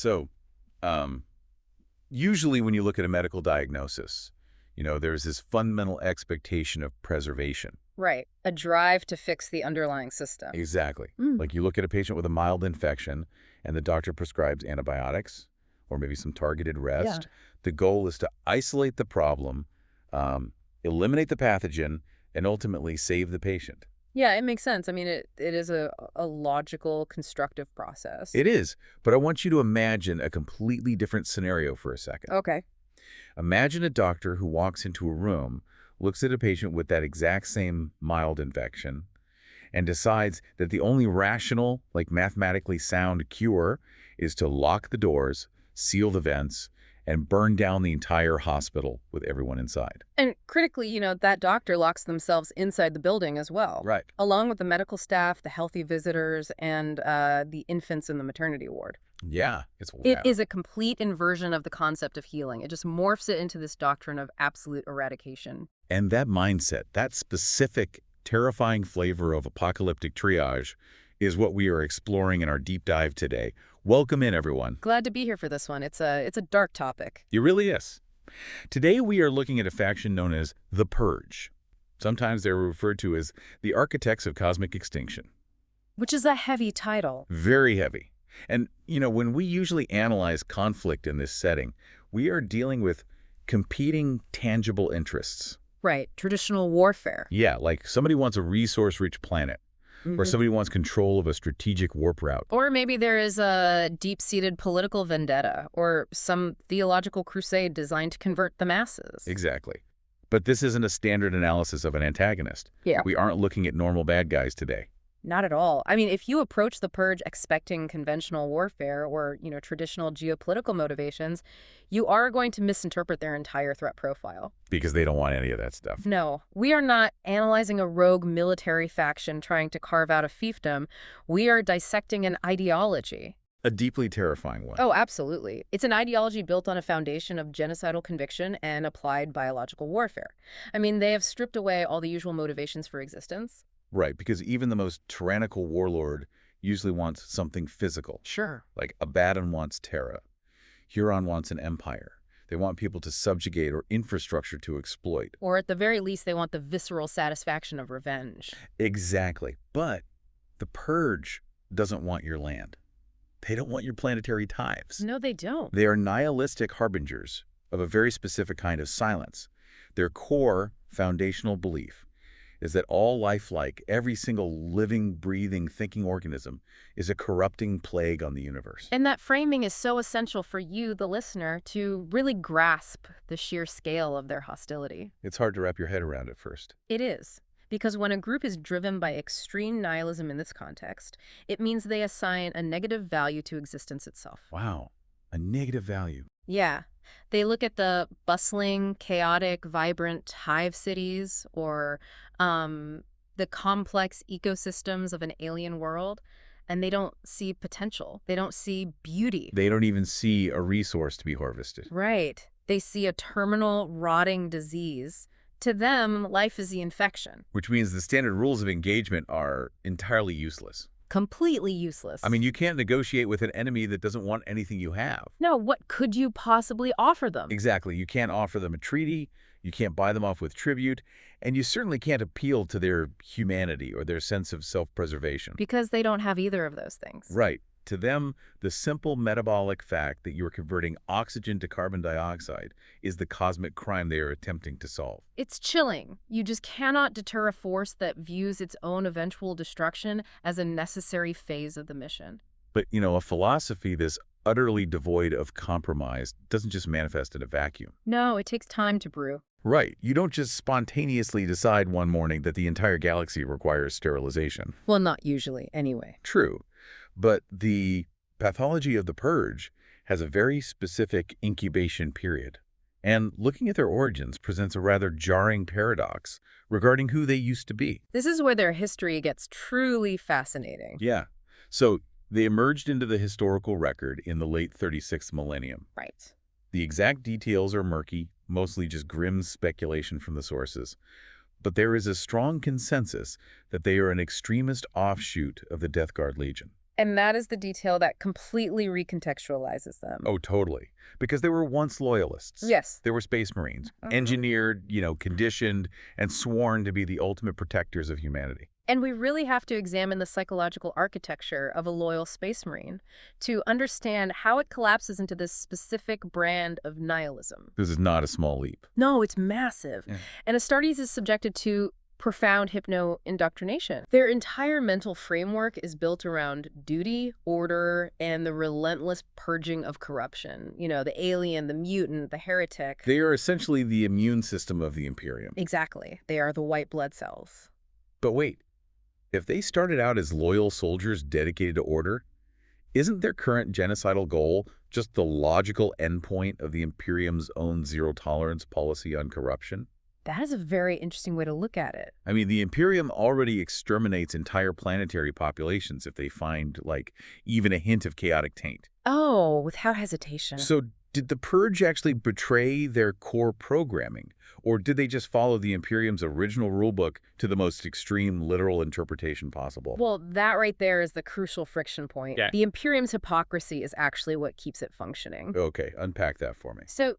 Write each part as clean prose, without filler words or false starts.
So, um, usually when you look at a medical diagnosis, there's this fundamental expectation of preservation. Right. A drive to fix the underlying system. Exactly. Mm. Like you look at a patient with a mild infection and the doctor prescribes antibiotics or maybe some targeted Yeah. rest. The goal is to isolate the problem, um, eliminate the pathogen, and ultimately save the patient. Yeah, it makes sense. I mean, it is a logical, constructive process. It is, but I want you to imagine a completely different scenario for a second. Okay. Imagine a doctor who walks into a room, looks at a patient with that exact same mild infection, and decides that the only rational, like mathematically sound cure is to lock the doors, seal the vents, and burn down the entire hospital with everyone inside. And critically, that doctor locks themselves inside the building as well, Right. along with the medical staff, the healthy visitors, and the infants in the maternity ward. Yeah, It is a complete inversion of the concept of healing. It just morphs it into this doctrine of absolute eradication. And that mindset, that specific, terrifying flavor of apocalyptic triage is what we are exploring in our deep dive today. Welcome in, everyone. Glad to be here for this one. It's a dark topic. It really is. Today we are looking at a faction known as the Purge. Sometimes they're referred to as the architects of cosmic extinction. Which is a heavy title. Very heavy. And, when we usually analyze conflict in this setting, we are dealing with competing tangible interests. Right. Traditional warfare. Yeah, like somebody wants a resource-rich planet, or somebody wants control of a strategic warp route. Or maybe there is a deep-seated political vendetta or some theological crusade designed to convert the masses. Exactly. But this isn't a standard analysis of an antagonist. Yeah. We aren't looking at normal bad guys today. Not at all. I mean, if you approach the Purge expecting conventional warfare or, traditional geopolitical motivations, you are going to misinterpret their entire threat profile. Because they don't want any of that stuff. No, we are not analyzing a rogue military faction trying to carve out a fiefdom. We are dissecting an ideology. A deeply terrifying one. Oh, absolutely. It's an ideology built on a foundation of genocidal conviction and applied biological warfare. I mean, they have stripped away all the usual motivations for existence. Right, because even the most tyrannical warlord usually wants something physical. Sure. Like Abaddon wants Terra. Huron wants an empire. They want people to subjugate or infrastructure to exploit. Or at the very least, they want the visceral satisfaction of revenge. Exactly. But the Purge doesn't want your land. They don't want your planetary tithes. No, they don't. They are nihilistic harbingers of a very specific kind of silence. Their core foundational belief is that all lifelike, every single living, breathing, thinking organism is a corrupting plague on the universe. And that framing is so essential for you, the listener, to really grasp the sheer scale of their hostility. It's hard to wrap your head around at first. It is. Because when a group is driven by extreme nihilism in this context, it means they assign a negative value to existence itself. Wow, a negative value. Yeah. They look at the bustling, chaotic, vibrant hive cities or the complex ecosystems of an alien world, and they don't see potential. They don't see beauty. They don't even see a resource to be harvested. Right. They see a terminal, rotting disease. To them, life is the infection. Which means the standard rules of engagement are entirely useless. Completely useless. I mean, you can't negotiate with an enemy that doesn't want anything you have. No, what could you possibly offer them? Exactly. You can't offer them a treaty, you can't buy them off with tribute, and you certainly can't appeal to their humanity or their sense of self-preservation. Because they don't have either of those things. Right. To them, the simple metabolic fact that you are converting oxygen to carbon dioxide is the cosmic crime they are attempting to solve. It's chilling. You just cannot deter a force that views its own eventual destruction as a necessary phase of the mission. But, a philosophy this utterly devoid of compromise doesn't just manifest in a vacuum. No, it takes time to brew. Right. You don't just spontaneously decide one morning that the entire galaxy requires sterilization. Well, not usually, anyway. True. But the pathology of the Purge has a very specific incubation period. And looking at their origins presents a rather jarring paradox regarding who they used to be. This is where their history gets truly fascinating. Yeah. So they emerged into the historical record in the late 36th millennium. Right. The exact details are murky, mostly just grim speculation from the sources. But there is a strong consensus that they are an extremist offshoot of the Death Guard Legion. And that is the detail that completely recontextualizes them. Oh, totally. Because they were once loyalists. Yes. They were space marines, Mhm. engineered, conditioned, and sworn to be the ultimate protectors of humanity. And we really have to examine the psychological architecture of a loyal space marine to understand how it collapses into this specific brand of nihilism. This is not a small leap. No, it's massive. Yeah. And Astartes is subjected to profound hypno-indoctrination. Their entire mental framework is built around duty, order, and the relentless purging of corruption. You know, the alien, the mutant, the heretic. They are essentially the immune system of the Imperium. Exactly. They are the white blood cells. But wait, if they started out as loyal soldiers dedicated to order, isn't their current genocidal goal just the logical endpoint of the Imperium's own zero-tolerance policy on corruption? That is a very interesting way to look at it. I mean, the Imperium already exterminates entire planetary populations if they find, even a hint of chaotic taint. Oh, without hesitation. So did the Purge actually betray their core programming? Or did they just follow the Imperium's original rulebook to the most extreme literal interpretation possible? Well, that right there is the crucial friction point. Yeah. The Imperium's hypocrisy is actually what keeps it functioning. Okay, unpack that for me. So,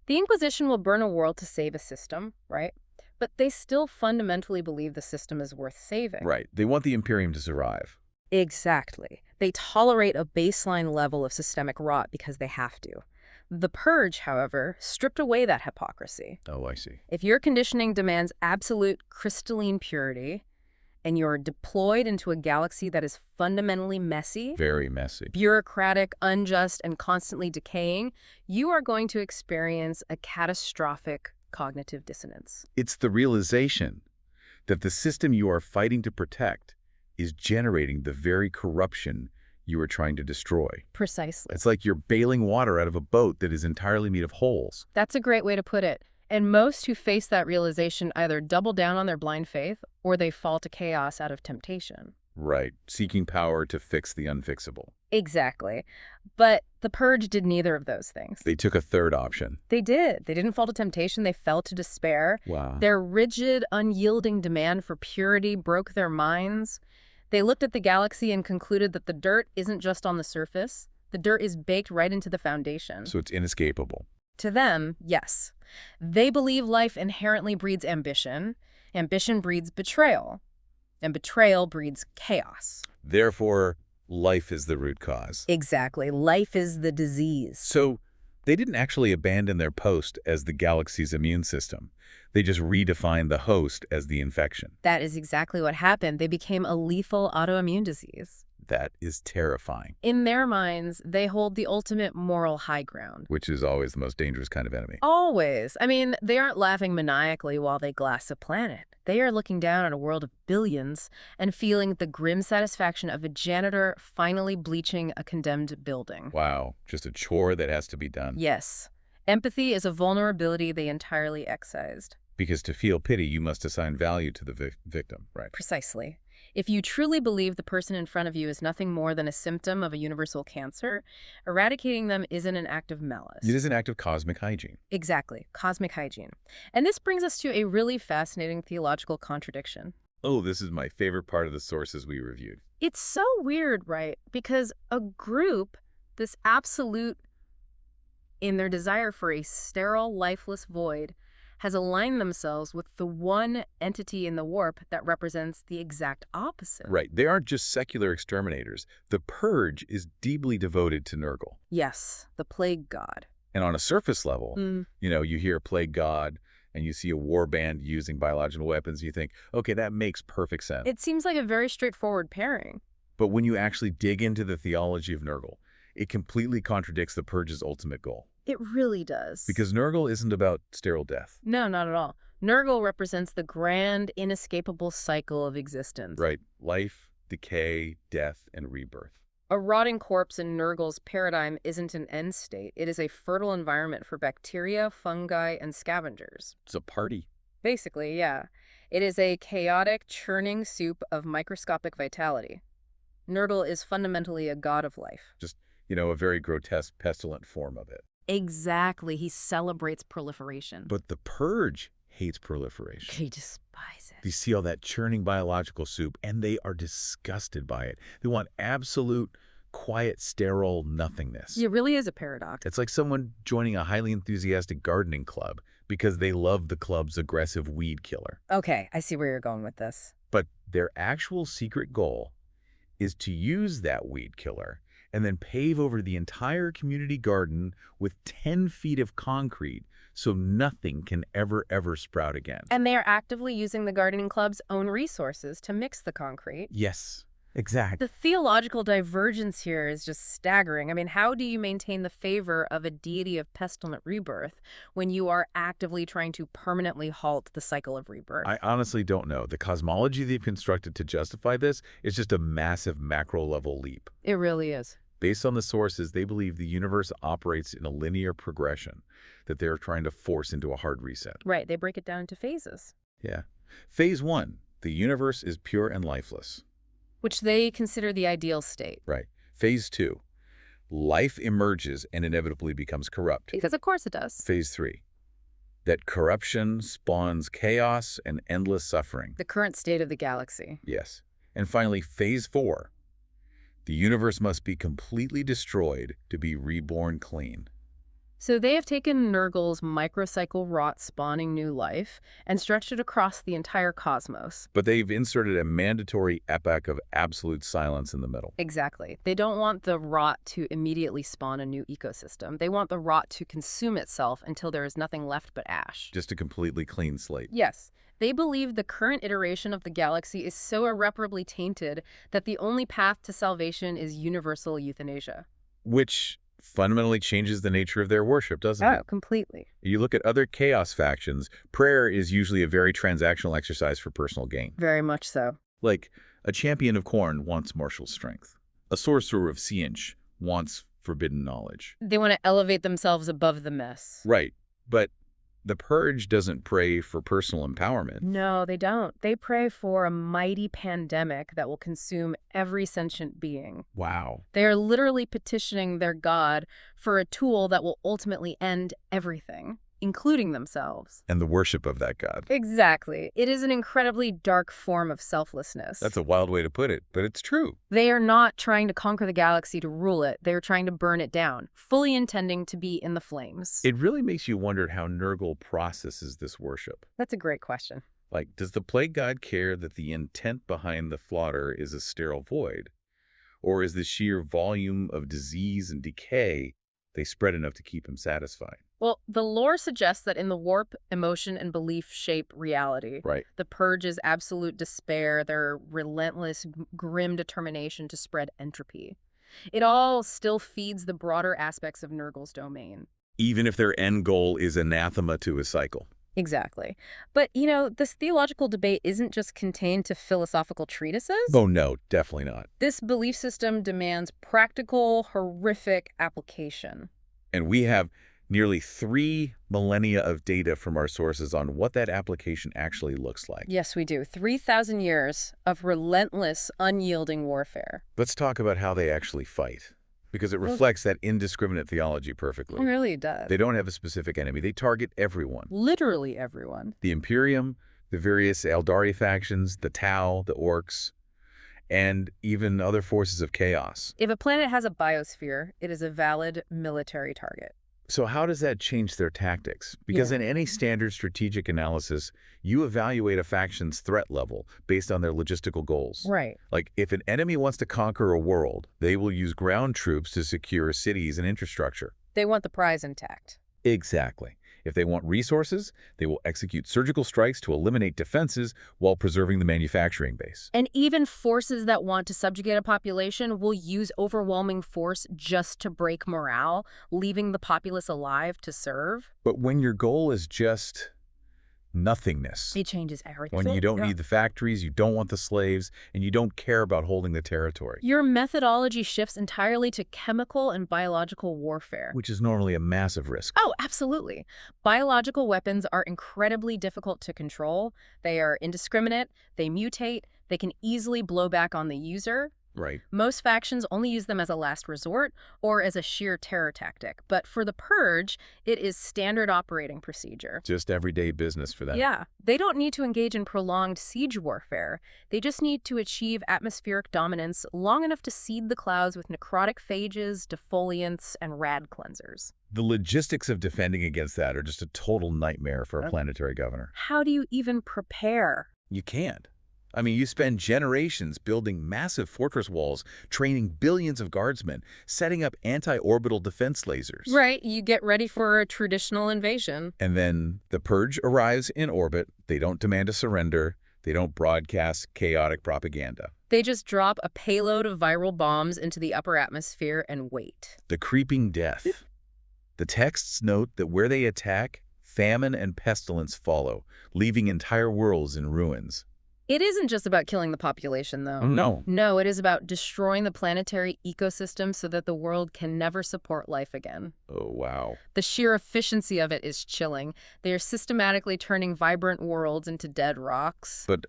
the Inquisition will burn a world to save a system, right? But they still fundamentally believe the system is worth saving. Right. They want the Imperium to survive. Exactly. They tolerate a baseline level of systemic rot because they have to. The Purge, however, stripped away that hypocrisy. Oh, I see. If your conditioning demands absolute crystalline purity, and you're deployed into a galaxy that is fundamentally messy, Very messy. bureaucratic, unjust, and constantly decaying, you are going to experience a catastrophic cognitive dissonance. It's the realization that the system you are fighting to protect is generating the very corruption you are trying to destroy. Precisely. It's like you're bailing water out of a boat that is entirely made of holes. That's a great way to put it. And most who face that realization either double down on their blind faith or they fall to chaos out of temptation. Right. Seeking power to fix the unfixable. Exactly. But the Purge did neither of those things. They took a third option. They did. They didn't fall to temptation. They fell to despair. Wow. Their rigid, unyielding demand for purity broke their minds. They looked at the galaxy and concluded that the dirt isn't just on the surface. The dirt is baked right into the foundation. So it's inescapable. To them, yes. They believe life inherently breeds ambition. Ambition breeds betrayal. And betrayal breeds chaos. Therefore, life is the root cause. Exactly. Life is the disease. So they didn't actually abandon their post as the galaxy's immune system. They just redefined the host as the infection. That is exactly what happened. They became a lethal autoimmune disease. That is terrifying. In their minds, they hold the ultimate moral high ground. Which is always the most dangerous kind of enemy. Always. I mean, they aren't laughing maniacally while they glass a planet. They are looking down at a world of billions and feeling the grim satisfaction of a janitor finally bleaching a condemned building. Wow, just a chore that has to be done. Yes. Empathy is a vulnerability they entirely excised. Because to feel pity, you must assign value to the victim, right? Precisely. If you truly believe the person in front of you is nothing more than a symptom of a universal cancer, eradicating them isn't an act of malice. It is an act of cosmic hygiene. Exactly. Cosmic hygiene. And this brings us to a really fascinating theological contradiction. Oh, this is my favorite part of the sources we reviewed. It's so weird, right? Because a group, this absolute, in their desire for a sterile, lifeless void, has aligned themselves with the one entity in the warp that represents the exact opposite. Right. They aren't just secular exterminators. The Purge is deeply devoted to Nurgle. Yes, the plague god. And on a surface level, you hear plague god and you see a war band using biological weapons, you think, okay, that makes perfect sense. It seems like a very straightforward pairing. But when you actually dig into the theology of Nurgle, it completely contradicts the Purge's ultimate goal. It really does. Because Nurgle isn't about sterile death. No, not at all. Nurgle represents the grand, inescapable cycle of existence. Right. Life, decay, death, and rebirth. A rotting corpse in Nurgle's paradigm isn't an end state. It is a fertile environment for bacteria, fungi, and scavengers. It's a party. Basically, yeah. It is a chaotic, churning soup of microscopic vitality. Nurgle is fundamentally a god of life. Just, a very grotesque, pestilent form of it. Exactly. He celebrates proliferation. But the Purge hates proliferation. They despise You it. see all that churning biological soup, and they are disgusted by it. They want absolute, quiet, sterile nothingness. It really is a paradox. It's like someone joining a highly enthusiastic gardening club because they love the club's aggressive weed killer. Okay, I see where you're going with this. But their actual secret goal is to use that weed killer and then pave over the entire community garden with 10 feet of concrete so nothing can ever sprout again. And they are actively using the gardening club's own resources to mix the concrete. Yes, exactly. The theological divergence here is just staggering. I mean, how do you maintain the favor of a deity of pestilent rebirth when you are actively trying to permanently halt the cycle of rebirth? I honestly don't know. The cosmology they've constructed to justify this is just a massive macro-level leap. It really is. Based on the sources, they believe the universe operates in a linear progression that they're trying to force into a hard reset. Right, they break it down into phases, Yeah. Phase 1, the universe is pure and lifeless. which they consider the ideal state. Right. Phase 2, life emerges and inevitably becomes corrupt. Because of course it does. Phase 3, that corruption spawns chaos and endless suffering. The current state of the galaxy. Yes. And finally, Phase 4, the universe must be completely destroyed to be reborn clean. So they have taken Nurgle's microcycle rot spawning new life and stretched it across the entire cosmos. But they've inserted a mandatory epoch of absolute silence in the middle. Exactly. They don't want the rot to immediately spawn a new ecosystem. They want the rot to consume itself until there is nothing left but ash. Just a completely clean slate. Yes. They believe the current iteration of the galaxy is so irreparably tainted that the only path to salvation is universal euthanasia. Which fundamentally changes the nature of their worship, doesn't Oh, it? completely. You look at other chaos factions, prayer is usually a very transactional exercise for personal gain. Very much so. Like, a champion of Khorne wants martial strength. A sorcerer of Siench wants forbidden knowledge. They want to elevate themselves above the mess. Right, but the Purge doesn't pray for personal empowerment. No, they don't. They pray for a mighty pandemic that will consume every sentient being. Wow. They are literally petitioning their god for a tool that will ultimately end everything, including themselves. And the worship of that god. Exactly. It is an incredibly dark form of selflessness. That's a wild way to put it, but it's true. They are not trying to conquer the galaxy to rule it. They are trying to burn it down, fully intending to be in the flames. It really makes you wonder how Nurgle processes this worship. That's a great question. Like, does the plague god care that the intent behind the slaughter is a sterile void? Or is the sheer volume of disease and decay they spread enough to keep him satisfied? Well, the lore suggests that in the warp, emotion, and belief shape reality. Right. The Purge is absolute despair, their relentless, grim determination to spread entropy. It all still feeds the broader aspects of Nurgle's domain. Even if their end goal is anathema to his cycle. Exactly. But, you know, this theological debate isn't just contained to philosophical treatises. Oh, no, definitely not. This belief system demands practical, horrific application. And we have nearly 3 millennia of data from our sources on what that application actually looks like. Yes, we do. 3,000 years of relentless, unyielding warfare. Let's talk about how they actually fight, because it reflects that indiscriminate theology perfectly. It really does. They don't have a specific enemy. They target everyone. Literally everyone. The Imperium, the various Eldari factions, the Tau, the Orcs, and even other forces of chaos. If a planet has a biosphere, it is a valid military target. So how does that change their tactics? Because in any standard strategic analysis, you evaluate a faction's threat level based on their logistical goals. Right. Like, if an enemy wants to conquer a world, they will use ground troops to secure cities and infrastructure. They want the prize intact. Exactly. If they want resources, they will execute surgical strikes to eliminate defenses while preserving the manufacturing base. And even forces that want to subjugate a population will use overwhelming force just to break morale, leaving the populace alive to serve. But when your goal is just nothingness, It changes everything. when you don't need the factories, you don't want the slaves, and you don't care about holding the territory, Your methodology shifts entirely to chemical and biological warfare. which is normally a massive risk. Oh, absolutely. Biological weapons are incredibly difficult to control. They are indiscriminate, they mutate, they can easily blow back on the user. Right. Most factions only use them as a last resort or as a sheer terror tactic. But for the Purge, it is standard operating procedure. Just everyday business for them. Yeah, they don't need to engage in prolonged siege warfare. They just need to achieve atmospheric dominance long enough to seed the clouds with necrotic phages, defoliants, and rad cleansers. The logistics of defending against that are just a total nightmare for a Okay. planetary governor. How do you even prepare? You can't. I mean, you spend generations building massive fortress walls, training billions of guardsmen, setting up anti-orbital defense lasers. Right, you get ready for a traditional invasion. And then the Purge arrives in orbit. They don't demand a surrender. They don't broadcast chaotic propaganda. They just drop a payload of viral bombs into the upper atmosphere and wait. The creeping death. The texts note that where they attack, famine and pestilence follow, leaving entire worlds in ruins. It isn't just about killing the population, though. No. No, it is about destroying the planetary ecosystem so that the world can never support life again. Oh, wow. The sheer efficiency of it is chilling. They are systematically turning vibrant worlds into dead rocks. But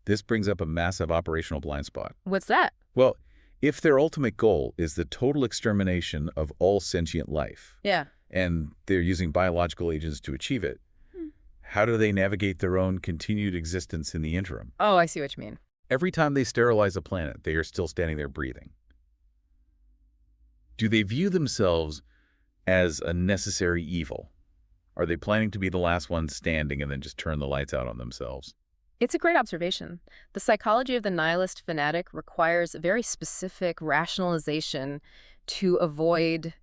this brings up a massive operational blind spot. What's that? Well, if their ultimate goal is the total extermination of all sentient life, Yeah. and they're using biological agents to achieve it, how do they navigate their own continued existence in the interim? Oh, I see what you mean. Every time they sterilize a planet, they are still standing there breathing. Do they view themselves as a necessary evil? Are they planning to be the last ones standing and then just turn the lights out on themselves? It's a great observation. The psychology of the nihilist fanatic requires a very specific rationalization to avoid,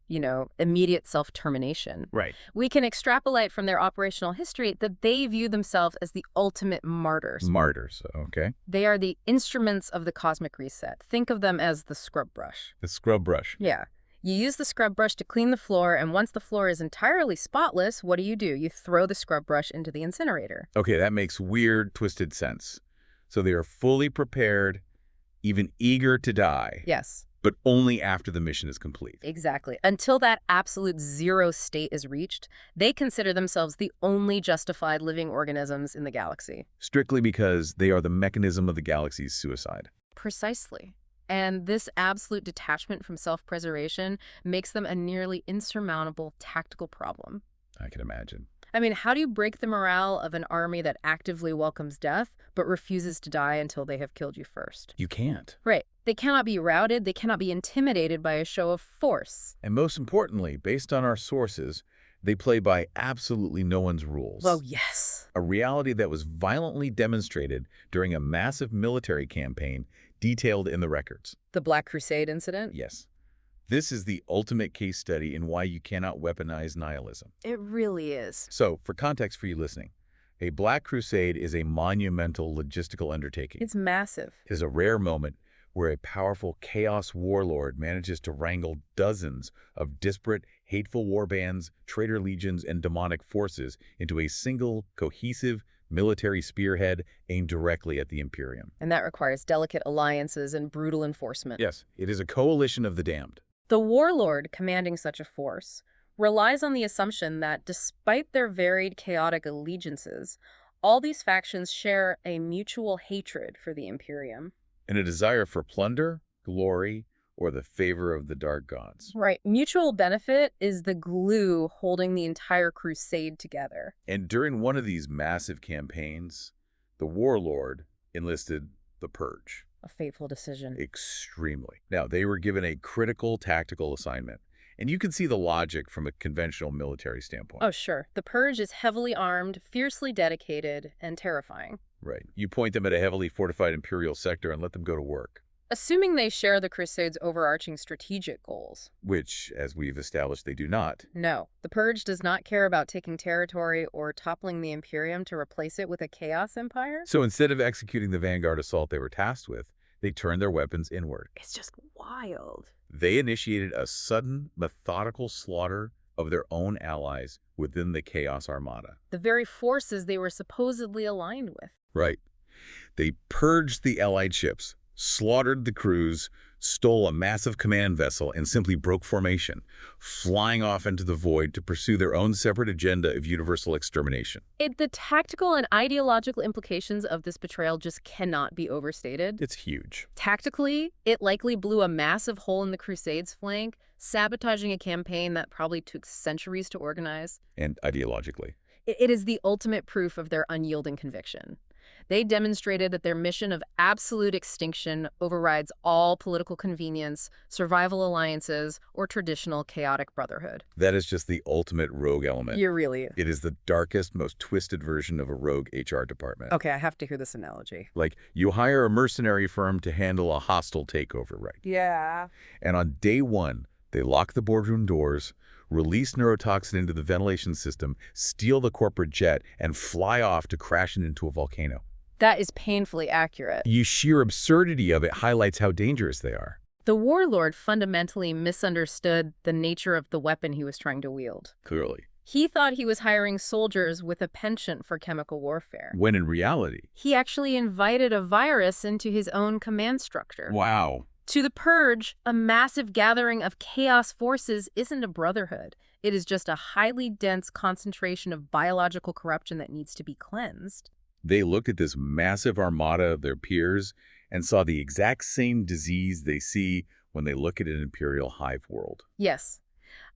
immediate self-termination. Right. We can extrapolate from their operational history that they view themselves as the ultimate martyrs. Martyrs, okay. They are the instruments of the cosmic reset. Think of them as the scrub brush. The scrub brush. Yeah. You use the scrub brush to clean the floor, and once the floor is entirely spotless, what do? You throw the scrub brush into the incinerator. Okay, that makes weird, twisted sense. So they are fully prepared, even eager to die. Yes. But only after the mission is complete. Exactly. Until that absolute zero state is reached, they consider themselves the only justified living organisms in the galaxy. Strictly because they are the mechanism of the galaxy's suicide. Precisely. And this absolute detachment from self-preservation makes them a nearly insurmountable tactical problem. I can imagine. I mean, how do you break the morale of an army that actively welcomes death but refuses to die until they have killed you first? You can't. Right. They cannot be routed. They cannot be intimidated by a show of force. And most importantly, based on our sources, they play by absolutely no one's rules. Well, yes. A reality that was violently demonstrated during a massive military campaign detailed in the records. The Black Crusade incident? Yes. This is the ultimate case study in why you cannot weaponize nihilism. It really is. So, for context for you listening, a Black Crusade is a monumental logistical undertaking. It's massive. It is a rare moment where a powerful chaos warlord manages to wrangle dozens of disparate, hateful warbands, traitor legions, and demonic forces into a single, cohesive military spearhead aimed directly at the Imperium. And that requires delicate alliances and brutal enforcement. Yes, it is a coalition of the damned. The warlord commanding such a force relies on the assumption that despite their varied chaotic allegiances, all these factions share a mutual hatred for the Imperium. And a desire for plunder, glory, or the favor of the dark gods. Right. Mutual benefit is the glue holding the entire crusade together. And during one of these massive campaigns, the warlord enlisted the Purge. A fateful decision. Extremely. Now, they were given a critical tactical assignment, and you can see the logic from a conventional military standpoint. Oh, sure. The Purge is heavily armed, fiercely dedicated, and terrifying. Right. You point them at a heavily fortified Imperial sector and let them go to work. Assuming they share the Crusade's overarching strategic goals. Which, as we've established, they do not. No. The Purge does not care about taking territory or toppling the Imperium to replace it with a Chaos Empire. So instead of executing the vanguard assault they were tasked with, they turned their weapons inward. It's just wild. They initiated a sudden, methodical slaughter of their own allies within the Chaos Armada. The very forces they were supposedly aligned with. Right. They purged the Allied ships, slaughtered the crews, stole a massive command vessel and simply broke formation, flying off into the void to pursue their own separate agenda of universal extermination. The tactical and ideological implications of this betrayal just cannot be overstated. It's huge. Tactically, it likely blew a massive hole in the Crusades' flank, sabotaging a campaign that probably took centuries to organize. And ideologically. It is the ultimate proof of their unyielding conviction. They demonstrated that their mission of absolute extinction overrides all political convenience, survival alliances, or traditional chaotic brotherhood. That is just the ultimate rogue element. You're really... It is the darkest, most twisted version of a rogue HR department. Okay, I have to hear this analogy. Like, you hire a mercenary firm to handle a hostile takeover, right? Yeah. And on day one, they lock the boardroom doors, release neurotoxin into the ventilation system, steal the corporate jet, and fly off to crash it into a volcano. That is painfully accurate. The sheer absurdity of it highlights how dangerous they are. The warlord fundamentally misunderstood the nature of the weapon he was trying to wield. Clearly. He thought he was hiring soldiers with a penchant for chemical warfare. When in reality... He actually invited a virus into his own command structure. Wow. To the Purge, a massive gathering of chaos forces isn't a brotherhood. It is just a highly dense concentration of biological corruption that needs to be cleansed. They looked at this massive armada of their peers and saw the exact same disease they see when they look at an imperial hive world. Yes.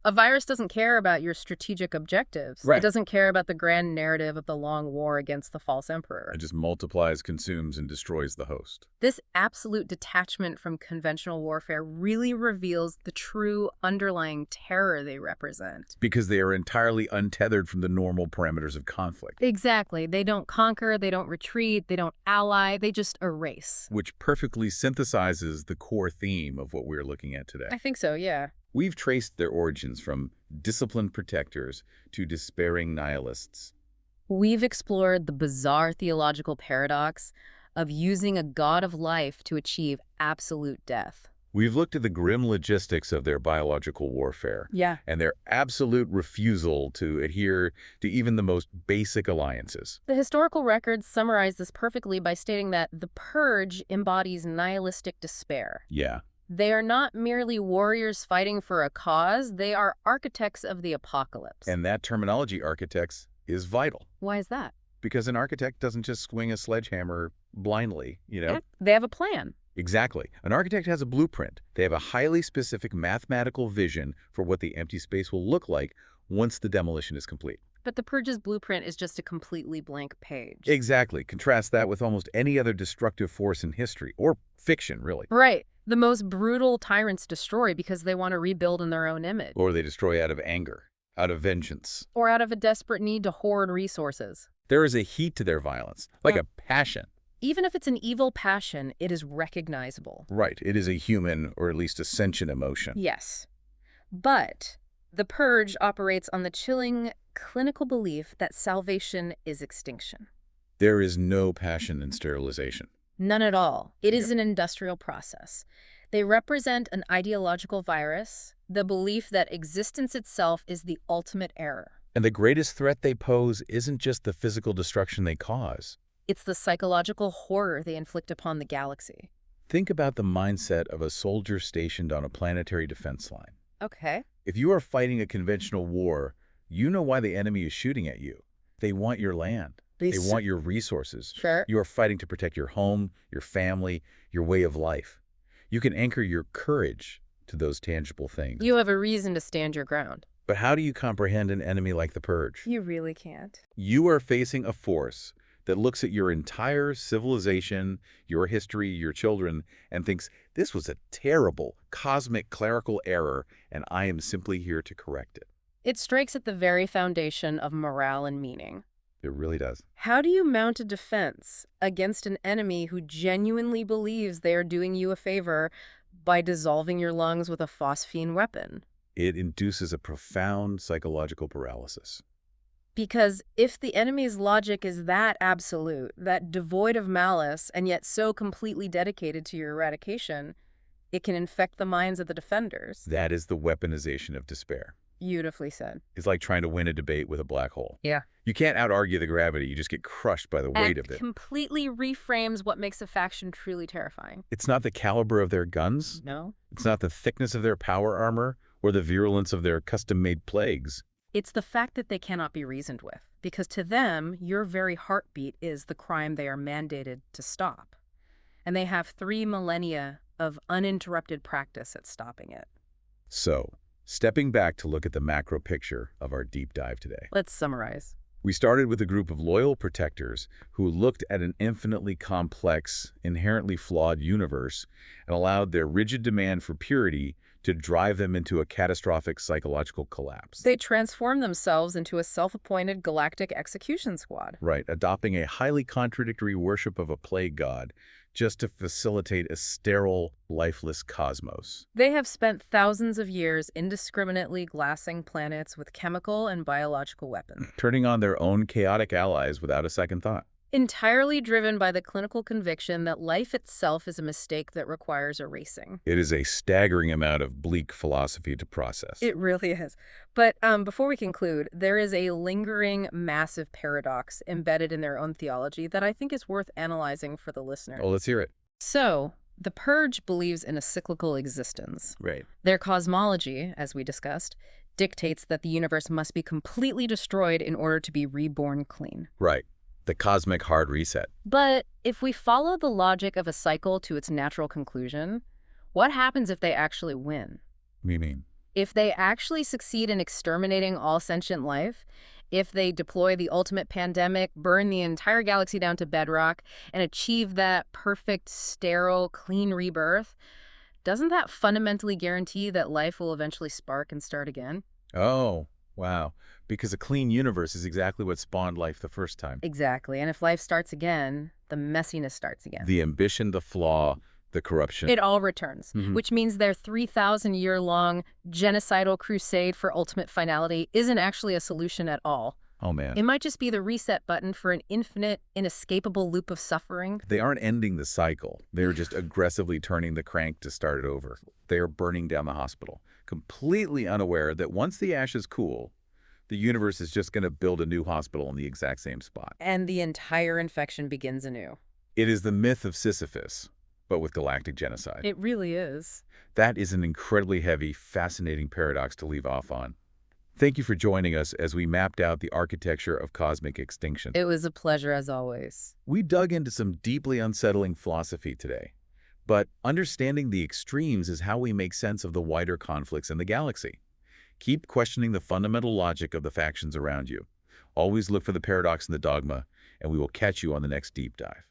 A virus doesn't care about your strategic objectives. Right. It doesn't care about the grand narrative of the long war against the false emperor. It just multiplies, consumes, and destroys the host. This absolute detachment from conventional warfare really reveals the true underlying terror they represent. Because they are entirely untethered from the normal parameters of conflict. Exactly. They don't conquer, they don't retreat, they don't ally, they just erase. Which perfectly synthesizes the core theme of what we're looking at today. I think so, yeah. We've traced their origins from disciplined protectors to despairing nihilists. We've explored the bizarre theological paradox of using a god of life to achieve absolute death. We've looked at the grim logistics of their biological warfare. Yeah. And their absolute refusal to adhere to even the most basic alliances. The historical records summarize this perfectly by stating that the Purge embodies nihilistic despair. Yeah. They are not merely warriors fighting for a cause, they are architects of the apocalypse. And that terminology, architects, is vital. Why is that? Because an architect doesn't just swing a sledgehammer blindly, you know? Yeah, they have a plan. Exactly. An architect has a blueprint. They have a highly specific mathematical vision for what the empty space will look like once the demolition is complete. But the Purge's blueprint is just a completely blank page. Exactly. Contrast that with almost any other destructive force in history, or fiction, really. Right. The most brutal tyrants destroy because they want to rebuild in their own image. Or they destroy out of anger, out of vengeance. Or out of a desperate need to hoard resources. There is a heat to their violence, like a passion. Even if it's an evil passion, it is recognizable. Right. It is a human, or at least a sentient emotion. Yes. But the Purge operates on the chilling clinical belief that salvation is extinction. There is no passion in sterilization. None at all. It is an industrial process. They represent an ideological virus, the belief that existence itself is the ultimate error. And the greatest threat they pose isn't just the physical destruction they cause. It's the psychological horror they inflict upon the galaxy. Think about the mindset of a soldier stationed on a planetary defense line. Okay. If you are fighting a conventional war, you know why the enemy is shooting at you. They want your land. They want your resources. Sure. You are fighting to protect your home, your family, your way of life. You can anchor your courage to those tangible things. You have a reason to stand your ground. But how do you comprehend an enemy like the Purge? You really can't. You are facing a force that looks at your entire civilization, your history, your children, and thinks, this was a terrible, cosmic clerical error, and I am simply here to correct it. It strikes at the very foundation of morale and meaning. It really does. How do you mount a defense against an enemy who genuinely believes they are doing you a favor by dissolving your lungs with a phosphine weapon? It induces a profound psychological paralysis. Because if the enemy's logic is that absolute, that devoid of malice, and yet so completely dedicated to your eradication, it can infect the minds of the defenders. That is the weaponization of despair. Beautifully said. It's like trying to win a debate with a black hole. Yeah. You can't out-argue the gravity, you just get crushed by the weight And of it. completely reframes what makes a faction truly terrifying. It's not the caliber of their guns, No? it's not the thickness of their power armor, or the virulence of their custom-made plagues. It's the fact that they cannot be reasoned with, because to them, your very heartbeat is the crime they are mandated to stop. And they have 3 millennia of uninterrupted practice at stopping it. So, stepping back to look at the macro picture of our deep dive today. Let's summarize. We started with a group of loyal protectors who looked at an infinitely complex, inherently flawed universe and allowed their rigid demand for purity to drive them into a catastrophic psychological collapse. They transform themselves into a self-appointed galactic execution squad. Right, adopting a highly contradictory worship of a plague god just to facilitate a sterile, lifeless cosmos. They have spent thousands of years indiscriminately glassing planets with chemical and biological weapons, Turning on their own chaotic allies without a second thought. entirely driven by the clinical conviction that life itself is a mistake that requires erasing. It is a staggering amount of bleak philosophy to process. It really is. But before we conclude, there is a lingering, massive paradox embedded in their own theology that I think is worth analyzing for the listener. Oh, let's hear it. So, the Purge believes in a cyclical existence. Right. Their cosmology, as we discussed, dictates that the universe must be completely destroyed in order to be reborn clean. Right. The cosmic hard reset. But if we follow the logic of a cycle to its natural conclusion, what happens if they actually win? We mean? If they actually succeed in exterminating all sentient life, if they deploy the ultimate pandemic, burn the entire galaxy down to bedrock, and achieve that perfect, sterile, clean rebirth, doesn't that fundamentally guarantee that life will eventually spark and start again? Oh, wow. Because a clean universe is exactly what spawned life the first time. Exactly. And if life starts again, the messiness starts again. The ambition, the flaw, the corruption. It all returns, Mhm. which means their 3,000-year-long genocidal crusade for ultimate finality isn't actually a solution at all. Oh, man. It might just be the reset button for an infinite, inescapable loop of suffering. They aren't ending the cycle. They're just aggressively turning the crank to start it over. They are burning down the hospital, completely unaware that once the ashes cool, the universe is just going to build a new hospital in the exact same spot. And the entire infection begins anew. It is the myth of Sisyphus, but with galactic genocide. It really is. That is an incredibly heavy, fascinating paradox to leave off on. Thank you for joining us as we mapped out the architecture of cosmic extinction. It was a pleasure as always. We dug into some deeply unsettling philosophy today, but understanding the extremes is how we make sense of the wider conflicts in the galaxy. Keep questioning the fundamental logic of the factions around you. Always look for the paradox in the dogma, and we will catch you on the next deep dive.